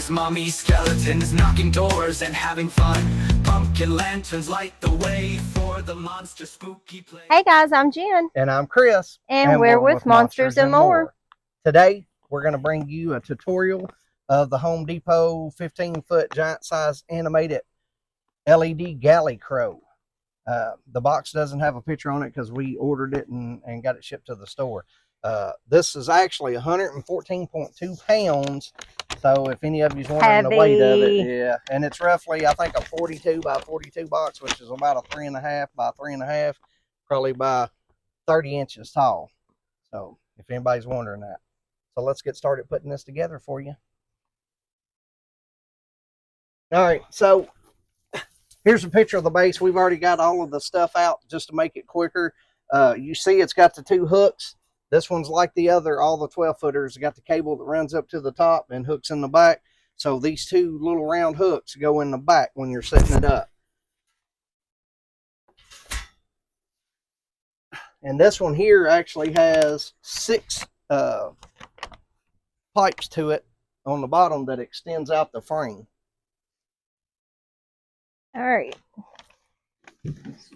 There's mummy skeletons knocking doors and having fun. Pumpkin lanterns light the way for the monster spooky play. Hey guys, I'm Jen. And I'm Chris. And we're with Monsters and More. Today, we're going to bring you a tutorial of the Home Depot 15-foot giant size animated LED galley crow. The box doesn't have a picture on it because we ordered it and got it shipped to the store. This is actually 114.2 pounds. So if any of you's wondering the weight of it, yeah. And it's roughly, I think, a 42 by 42 box, which is about a 3.5 by 3.5, probably by 30 inches tall. So if anybody's wondering that. So let's get started putting this together for you. All right, so here's a picture of the base. We've already got all of the stuff out just to make it quicker. You see it's got the two hooks. This one's like the other, all the 12-footers. Got the cable that runs up to the top and hooks in the back. So these two little round hooks go in the back when you're setting it up. And this one here actually has 6 pipes to it on the bottom that extends out the frame. All right.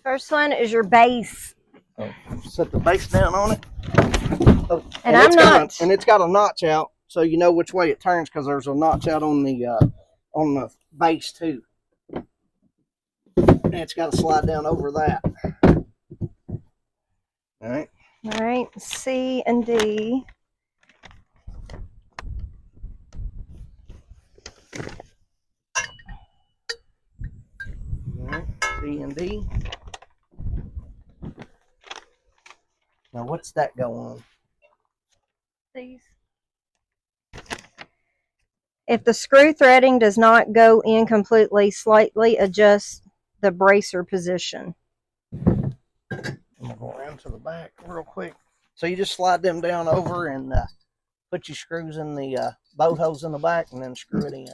First one is your base. Set the base down on it. Oh, and it's got a notch out, so you know which way it turns because there's a notch out on the base too. And it's got to slide down over that. All right. All right. C and D. All right. C and D. Now what's that go on? These. If the screw threading does not go in completely, slightly adjust the bracer position. I'm gonna go around to the back real quick. So you just slide them down over and put your screws in the bolt holes in the back and then screw it in.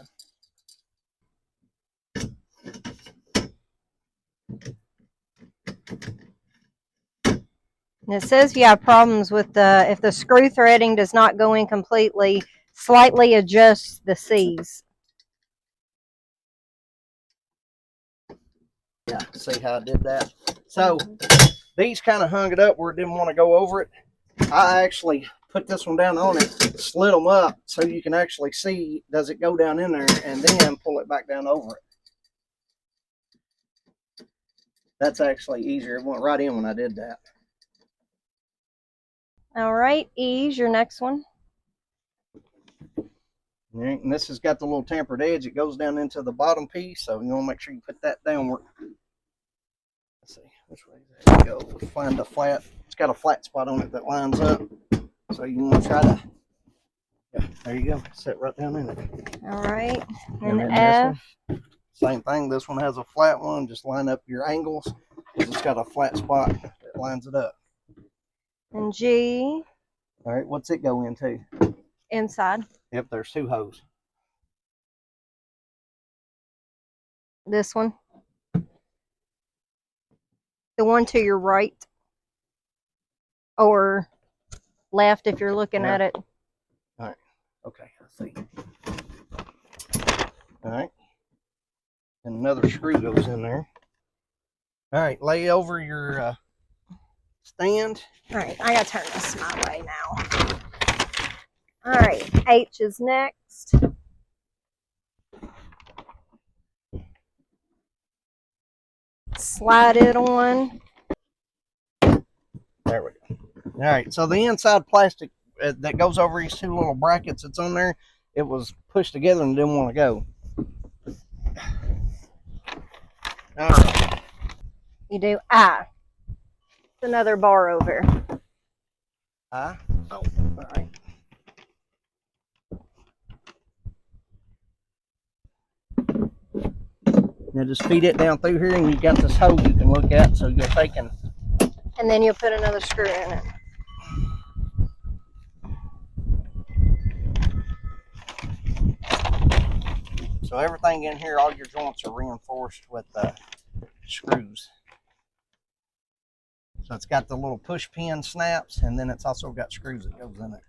And it says if you have problems with if the screw threading does not go in completely, slightly adjust the C's. Yeah, see how I did that? So these kind of hung it up where it didn't want to go over it. I actually put this one down on it, slid them up so you can actually see, does it go down in there, and then pull it back down over it. That's actually easier. It went right in when I did that. All right, E's your next one. All right, and this has got the little tempered edge. It goes down into the bottom piece, so you want to make sure you put that downward. Let's see, which way does that go? Find the flat. It's got a flat spot on it that lines up, so you want to try to. Yeah, there you go. Set right down in it. All right, and F. Same thing. This one has a flat one. Just line up your angles because it's got a flat spot that lines it up. And G. All right, what's it go into? Inside. Yep, there's 2 holes. This one. The one to your right. Or left if you're looking at it. All right. Okay, I see. All right. And another screw goes in there. All right, lay over your stand. All right, I gotta turn this my way now. All right, H is next. Slide it on. There we go. All right, so the inside plastic that goes over these 2 little brackets that's on there, it was pushed together and didn't want to go. All right. You do I. It's another bar over. I. Oh, all right. Now just feed it down through here, and you've got this hole you can look at. So you'll take and then you'll put another screw in it. So everything in here, all your joints are reinforced with screws. So it's got the little push pin snaps, and then it's also got screws that goes in it.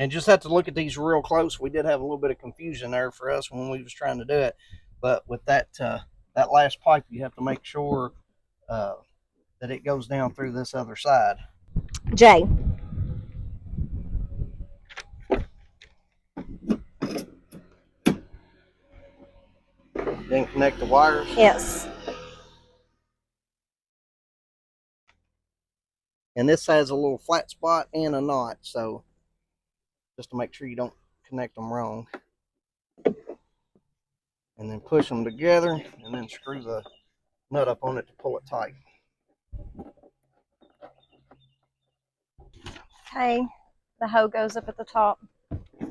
And just have to look at these real close. We did have a little bit of confusion there for us when we was trying to do it. But with that that last pipe, you have to make sure that it goes down through this other side. Jay. Then connect the wires. Yes. And this has a little flat spot and a knot, so just to make sure you don't connect them wrong. And then push them together and then screw the nut up on it to pull it tight. Okay. The hoe goes up at the top. All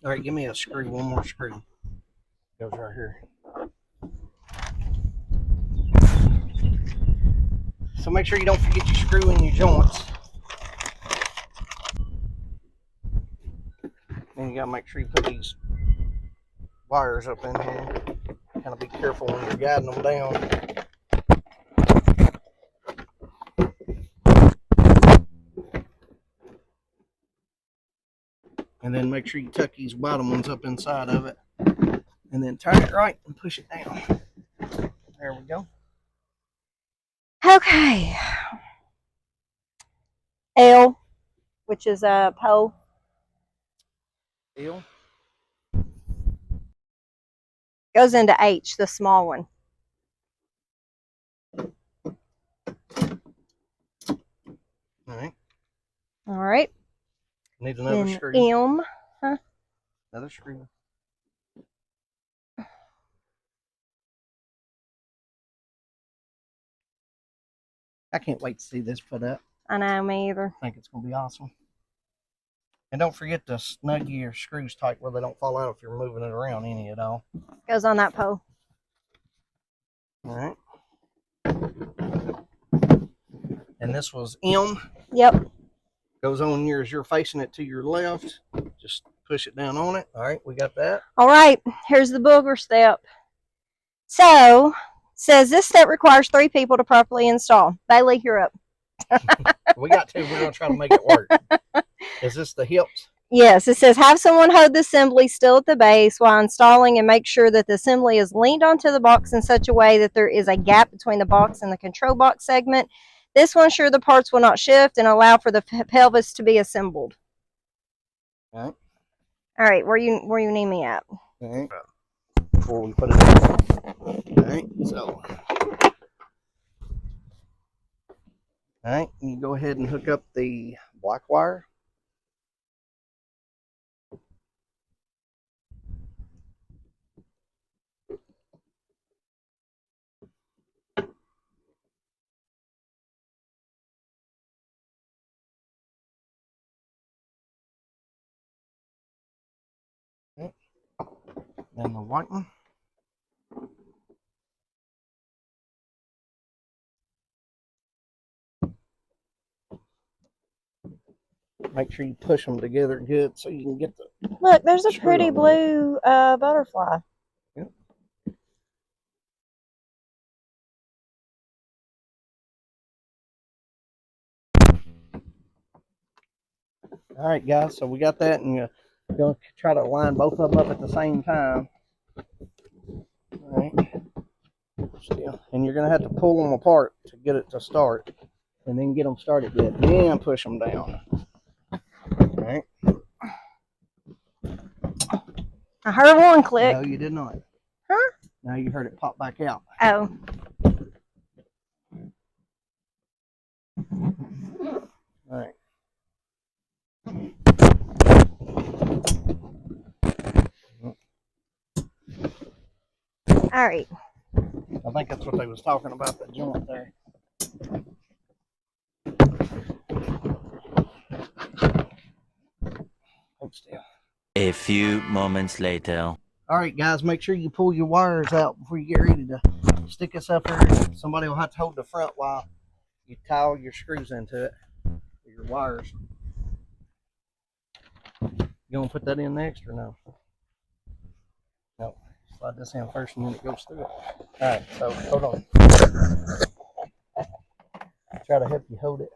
right, give me a screw, one more screw. Goes right here. So make sure you don't forget your screw in your joints. And you gotta make sure you put these wires up in here. Kind of be careful when you're guiding them down. And then make sure you tuck these bottom ones up inside of it. And then turn it right and push it down. There we go. Okay. L, which is a pole. Deal. Goes into H, the small one. All right. All right. Need another Then screw. M. Huh? Another screw. I can't wait to see this put up. I know, me either. I think it's going to be awesome. And don't forget to snug your screws tight where they don't fall out if you're moving it around any at all. Goes on that pole. All right. And this was M. Yep. Goes on yours. You're facing it to your left. Just push it down on it. All right, we got that. All right. Here's the booger step. So, says this step requires 3 people to properly install. Bailey, you're up. We got 2. We're going to try to make it work. Is this the hips? Yes, it says have someone hold the assembly still at the base while installing and make sure that the assembly is leaned onto the box in such a way that there is a gap between the box and the control box segment. This will ensure the parts will not shift and allow for the pelvis to be assembled. All right. All right, where you need me at? All right. Before we put it in. All right, so. All right, you go ahead and hook up the black wire. Okay. Then the white one. Make sure you push them together good so you can get the. Look, there's a Screw pretty on blue butterfly. Yep. All right, guys. So we got that, and you're going to try to line both of them up at the same time. All right. Still, and you're going to have to pull them apart to get it to start, and then get them started good. Then push them down. All right. I heard one click. No, you did not. Huh? Now you heard it pop back out. Oh. All right. All right. I think that's what they was talking about, the joint there. Hold still. A few moments later. All right, guys, make sure you pull your wires out before you get ready to stick this up here. Somebody will have to hold the front while you tie all your screws into it, your wires. You gonna put that in next or no? No. Slide this in first and then it goes through it. All right, so hold on. Try to help you hold it.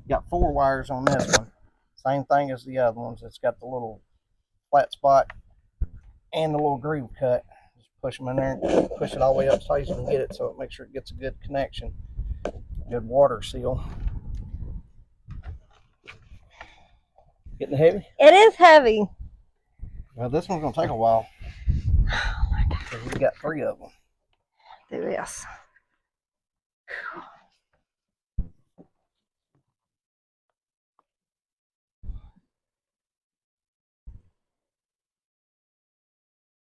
Got 4 wires on this one. Same thing as the other ones. It's got the little flat spot and the little groove cut. Just push them in there and push it all the way up as tight as you can get it, so it makes sure it gets a good connection. Good water seal. Getting heavy? It is heavy. Well, this one's gonna take a while. Because we got 3 of them. Do this.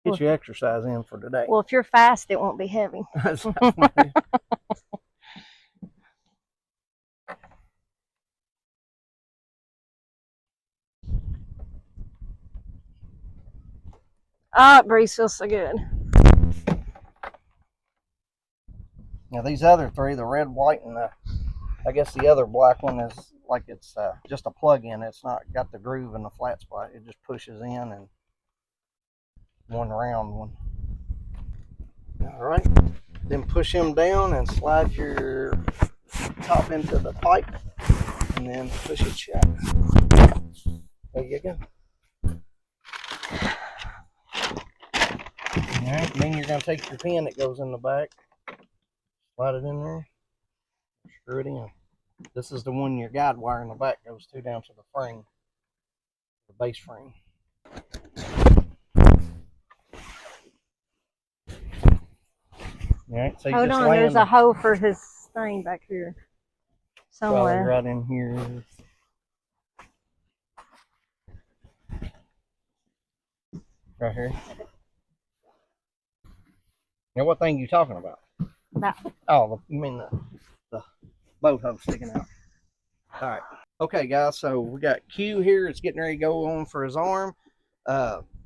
Get your exercise in for today. Well, if you're fast, it won't be heavy. Ah, it breeze feels so good. Now these other 3, the red, white, and I guess the other black one is like it's just a plug-in. It's not got the groove and the flat spot. It just pushes in, and one round one. All right, then push him down and slide your top into the pipe, and then push it shut. There you go. All right, then you're going to take your pin that goes in the back, slide it in there, screw it in. This is the one your guide wire in the back goes to down to the frame, the base frame. All right, so you Hold just on, land there's a hole for his thing back here probably somewhere. right in here. Right here. Now, what thing you talking about? That. Oh, you mean the boat hose sticking out. All right. Okay, guys, so we got Q here. It's getting ready to go on for his arm.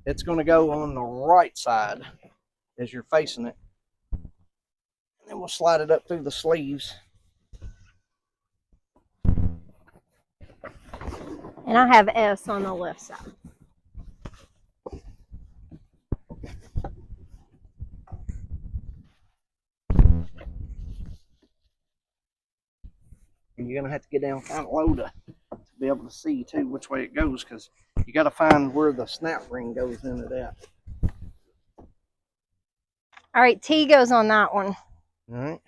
It's going to go on the right side as you're facing it. And then we'll slide it up through the sleeves. And I have S on the left side. And you're going to have to get down kind of low to be able to see, too, which way it goes, because you got to find where the snap ring goes into that. All right, T goes on that one. All right.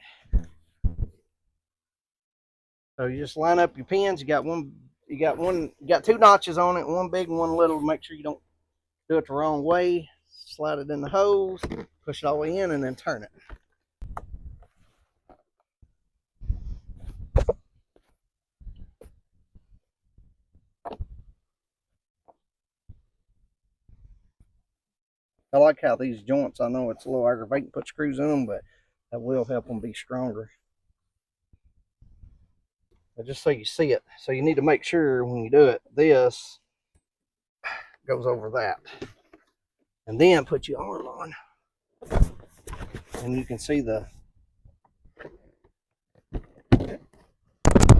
So you just line up your pins. You got 2 notches on it, one big and one little. Make sure you don't do it the wrong way. Slide it in the hose, push it all the way in, and then turn it. I like how these joints, I know it's a little aggravating to put screws in them, but that will help them be stronger. But just so you see it, so you need to make sure when you do it, this goes over that. And then put your arm on. And you can see the,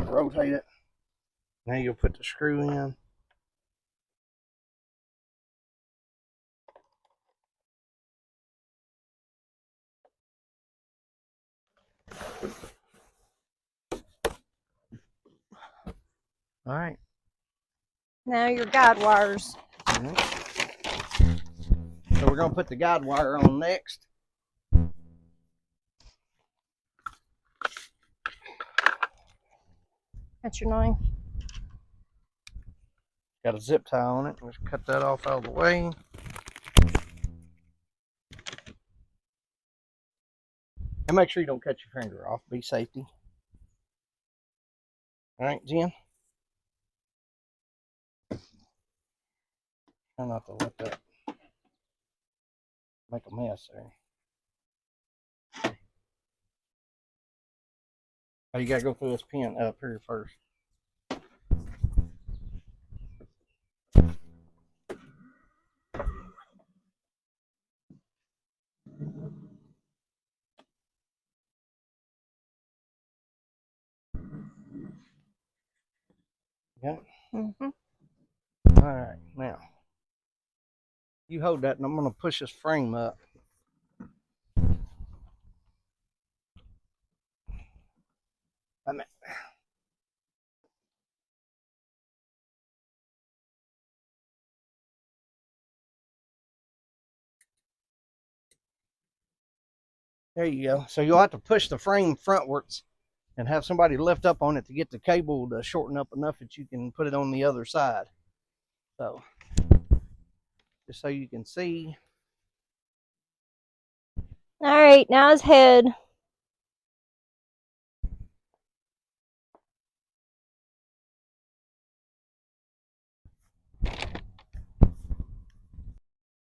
rotate it. Now you'll put the screw in. All right. Now your guide wires. All right. So we're going to put the guide wire on next. That's your 9. Got a zip tie on it. Let's cut that off out of the way. And make sure you don't cut your finger off. Be safety. All right, Jen. Try not to let that make a mess there. Oh, you gotta go through this pin up here first. Yeah. Mm-hmm. All right, now you hold that, and I'm gonna push this frame up. Wait a minute. There you go. So you'll have to push the frame frontwards and have somebody lift up on it to get the cable to shorten up enough that you can put it on the other side. So just so you can see. All right, now his head.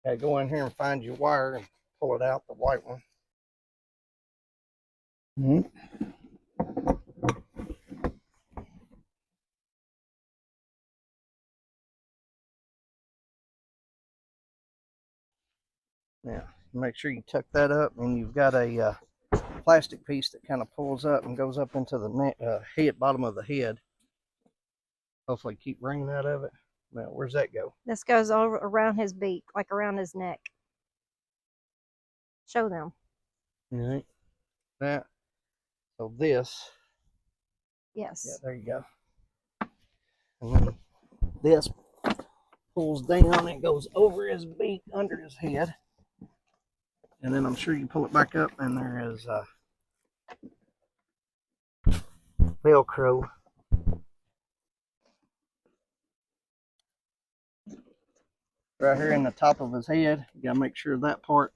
Okay, go in here and find your wire and pull it out, the white one. Now, make sure you tuck that up, and you've got a plastic piece that kind of pulls up and goes up into the head, bottom of the head. Hopefully keep ringing out of it. Now, where's that go? This goes over around his beak, like around his neck. Show them. All right. That. So this. Yes. Yeah, there you go. And then this pulls down and goes over his beak, under his head. And then I'm sure you pull it back up, and there is Velcro. Right here in the top of his head. You gotta make sure that part,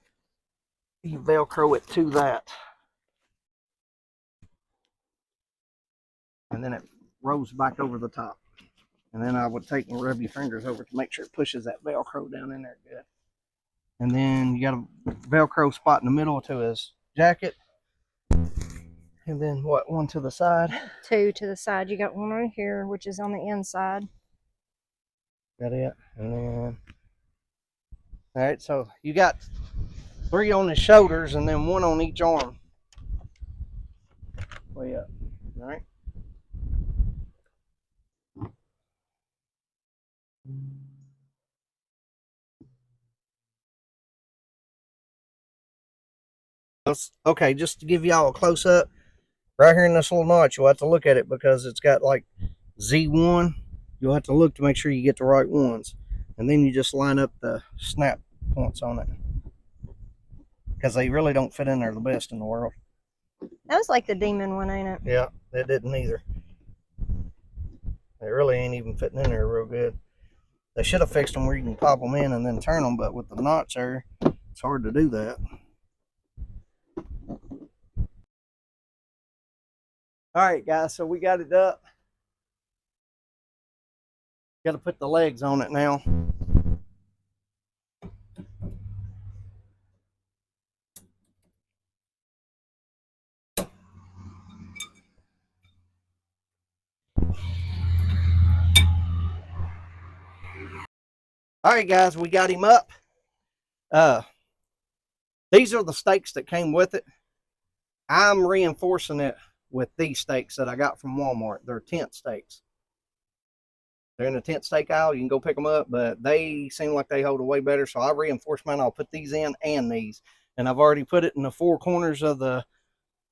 you Velcro it to that. And then it rolls back over the top. And then I would take and rub your fingers over to make sure it pushes that Velcro down in there good. And then you got a Velcro spot in the middle to his jacket. And then what, one to the side? Two to the side. You got one right here, which is on the inside. Got it. And then, all right, so you got 3 on his shoulders and then 1 on each arm. Way up. All right. Okay, just to give y'all a close up, right here in this little notch, you'll have to look at it because it's got like Z1. You'll have to look to make sure you get the right ones. And then you just line up the snap points on it, because they really don't fit in there the best in the world. That was like the demon one, ain't it? Yeah, it didn't either. They really ain't even fitting in there real good. They should have fixed them where you can pop them in and then turn them, but with the notch there, it's hard to do that. All right, guys, so we got it up. Got to put the legs on it now. All right, guys, we got him up. These are the stakes that came with it. I'm reinforcing it with these stakes that I got from Walmart. They're tent stakes. They're in the tent stake aisle. You can go pick them up, but they seem like they hold it way better. So I reinforced mine. I'll put these in and these, and I've already put it in the 4 corners of the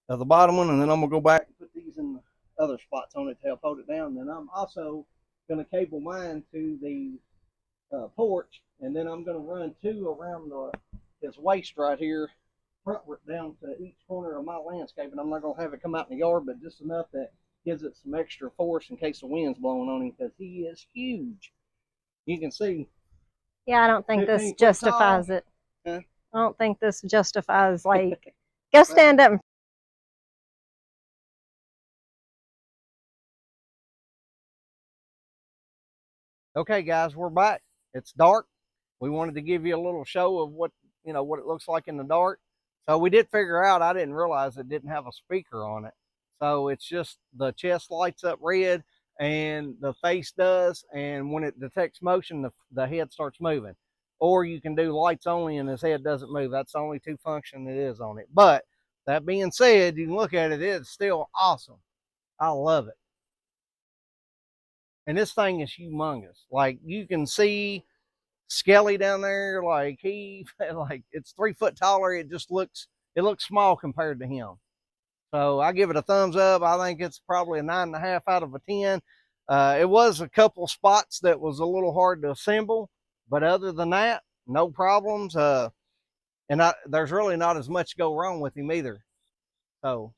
bottom one, and then I'm gonna go back and put these in the other spots on it to help hold it down. Then I'm also gonna cable mine to the porch, and then I'm gonna run 2 around this waist right here, frontward down to each corner of my landscape. And I'm not gonna have it come out in the yard, but just enough that gives it some extra force in case the wind's blowing on him, because he is huge. You can see. Yeah, I don't think this 15 foot justifies tall. it. Huh? I don't think this justifies, like, go stand up. Okay, guys, we're back. It's dark. We wanted to give you a little show of what it looks like in the dark. So we did figure out, I didn't realize it didn't have a speaker on it. So it's just the chest lights up red and the face does, and when it detects motion, the head starts moving. Or you can do lights only and his head doesn't move. That's the only 2 functions it is on it. But that being said, you can look at it, it's still awesome. I love it. And this thing is humongous. Like, you can see Skelly down there, like it's 3 foot taller. It looks small compared to him. So I give it a thumbs up. I think it's probably a 9.5 out of a 10. It was a couple spots that was a little hard to assemble, but other than that, no problems. And and there's really not as much go wrong with him either. So,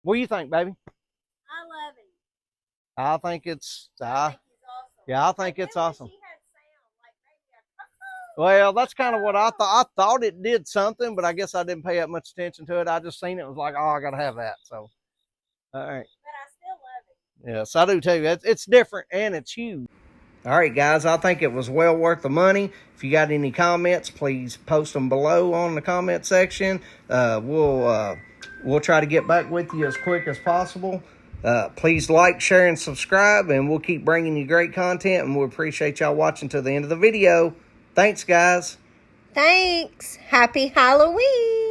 what do you think, baby? I love him. I think it's, I think he's awesome. yeah, I think it's awesome. He had sound, like maybe Well, that's kind of what I thought. I thought it did something, but I guess I didn't pay that much attention to it. I just seen it, was like, oh, I gotta have that. So, all right. but I still love him. Yes, I do too. It's different and it's huge. All right, guys, I think it was well worth the money. If you got any comments, please post them below on the comment section. We'll try to get back with you as quick as possible. Please like, share, and subscribe, and we'll keep bringing you great content, and we appreciate y'all watching to the end of the video. Thanks, guys. Thanks. Happy Halloween.